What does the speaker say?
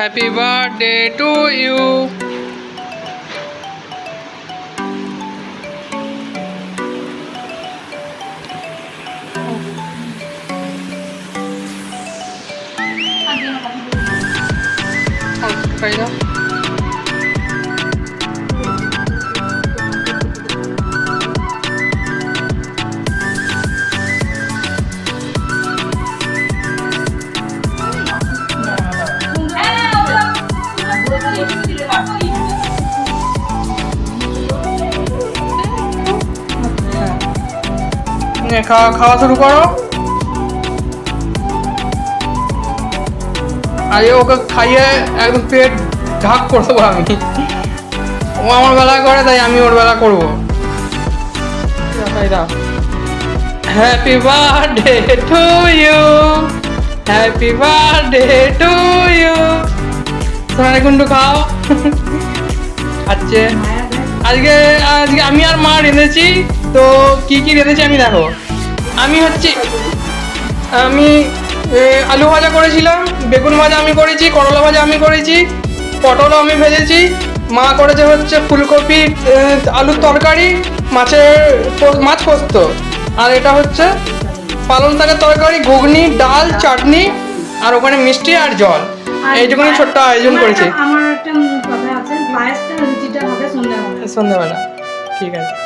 Happy birthday to you. খাওয়া শুরু করো। আর ওকে খাইয়ে একদম পেট ঢাক করে দেবো আমি। ও আমার বেলা করে, তাই আমি ওর বেলা করবো। Happy birthday to you, happy birthday to you. Sonali Kundu খাও। আচ্ছা, আজকে আজকে আমি আর মা রেঁধেছি। তো কি কি রেঁধেছি আমি দেখো। আমি আলু ভাজা করেছিলাম, বেগুন ভাজা আমি করেছি, করলা ভাজা আমি করেছি, পটলও আমি ভেজেছি। মা করেছে হচ্ছে ফুলকপি আলুর তরকারি, মাছ পোস্ত। আর এটা হচ্ছে পালং শাকের তরকারি, ঘুগনি, ডাল, চাটনি, আর ওখানে মিষ্টি আর জল। এইটুকুনি ছোট্ট আয়োজন করেছি। আমার একটা কথা আছে, পায়েসটা রুটিটা হবে সন্ধ্যাবেলা। সন্ধ্যাবেলা ঠিক আছে।